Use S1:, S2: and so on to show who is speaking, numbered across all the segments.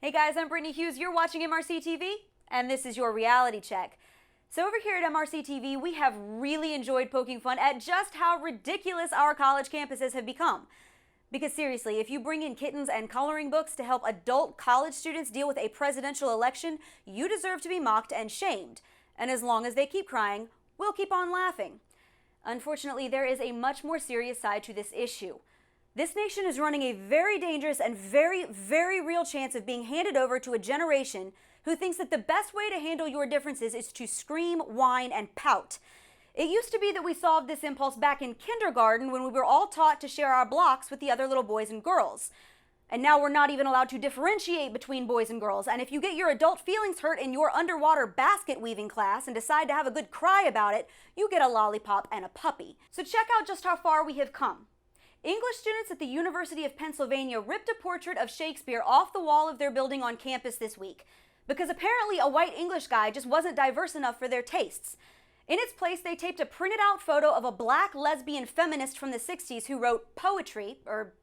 S1: Hey guys, I'm Brittany Hughes. You're watching MRC TV, and this is your reality check. So over here at MRC TV, we have really enjoyed poking fun at just how ridiculous our college campuses have become. Because seriously, if you bring in kittens and coloring books to help adult college students deal with a presidential election, you deserve to be mocked and shamed. And as long as they keep crying, we'll keep on laughing. Unfortunately, there is a much more serious side to this issue. This nation is running a very dangerous and very, very real chance of being handed over to a generation who thinks that the best way to handle your differences is to scream, whine, and pout. It used to be that we solved this impulse back in kindergarten when we were all taught to share our blocks with the other little boys and girls. And now we're not even allowed to differentiate between boys and girls. And if you get your adult feelings hurt in your underwater basket weaving class and decide to have a good cry about it, you get a lollipop and a puppy. So check out just how far we have come. English students at the University of Pennsylvania ripped a portrait of Shakespeare off the wall of their building on campus this week because apparently a white English guy just wasn't diverse enough for their tastes. In its place, they taped a printed out photo of a black lesbian feminist from the 60s who wrote poetry, or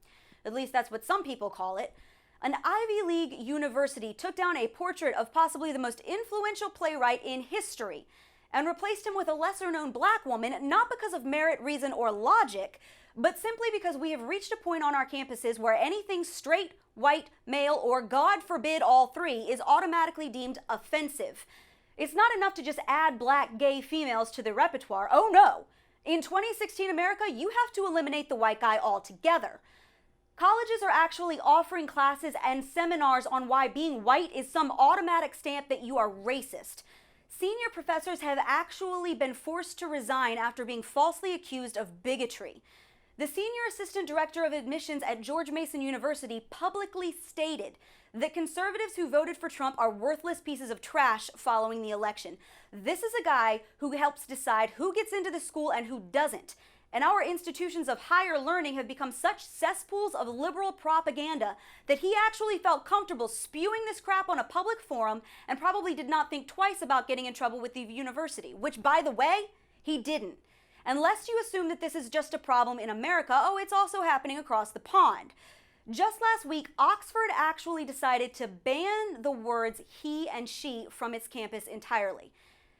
S1: at least that's what some people call it. An Ivy League university took down a portrait of possibly the most influential playwright in history and replaced him with a lesser-known black woman, not because of merit, reason, or logic, but simply because we have reached a point on our campuses where anything straight, white, male, or God forbid all three is automatically deemed offensive. It's not enough to just add black, gay females to the repertoire. Oh no! In 2016 America, you have to eliminate the white guy altogether. Colleges are actually offering classes and seminars on why being white is some automatic stamp that you are racist. Senior professors have actually been forced to resign after being falsely accused of bigotry. The senior assistant director of admissions at George Mason University publicly stated that conservatives who voted for Trump are worthless pieces of trash following the election. This is a guy who helps decide who gets into the school and who doesn't. And our institutions of higher learning have become such cesspools of liberal propaganda that he actually felt comfortable spewing this crap on a public forum and probably did not think twice about getting in trouble with the university, which, by the way, he didn't. Unless you assume that this is just a problem in America, oh, it's also happening across the pond. Just last week, Oxford actually decided to ban the words he and she from its campus entirely.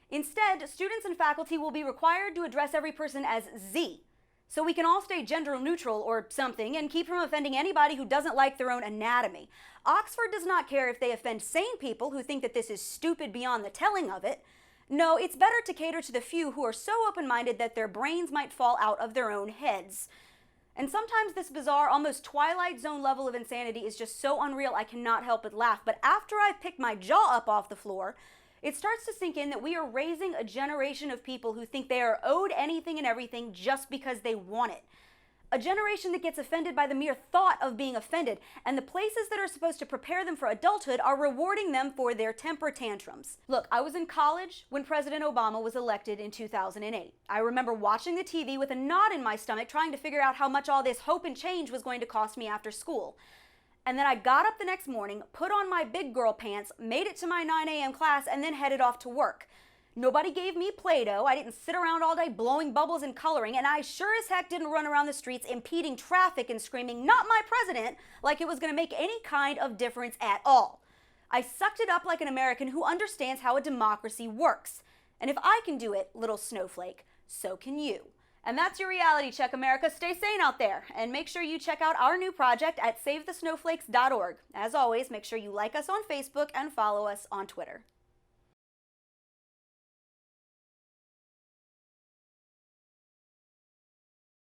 S1: Instead, students and faculty will be required to address every person as Z, so we can all stay gender neutral or something and keep from offending anybody who doesn't like their own anatomy. Oxford does not care if they offend sane people who think that this is stupid beyond the telling of it. No, it's better to cater to the few who are so open-minded that their brains might fall out of their own heads. And sometimes this bizarre, almost Twilight Zone level of insanity is just so unreal I cannot help but laugh. But after I've picked my jaw up off the floor, it starts to sink in that we are raising a generation of people who think they are owed anything and everything just because they want it. A generation that gets offended by the mere thought of being offended, and the places that are supposed to prepare them for adulthood are rewarding them for their temper tantrums. Look, I was in college when President Obama was elected in 2008. I remember watching the TV with a knot in my stomach trying to figure out how much all this hope and change was going to cost me after school. And then I got up the next morning, put on my big girl pants, made it to my 9 a.m. class, and then headed off to work. Nobody gave me Play-Doh, I didn't sit around all day blowing bubbles and coloring, and I sure as heck didn't run around the streets impeding traffic and screaming, "Not my president," like it was going to make any kind of difference at all. I sucked it up like an American who understands how a democracy works. And if I can do it, little snowflake, so can you. And that's your reality check, America. Stay sane out there, and make sure you check out our new project at SaveTheSnowflakes.org. As always, make sure you like us on Facebook and follow us on Twitter.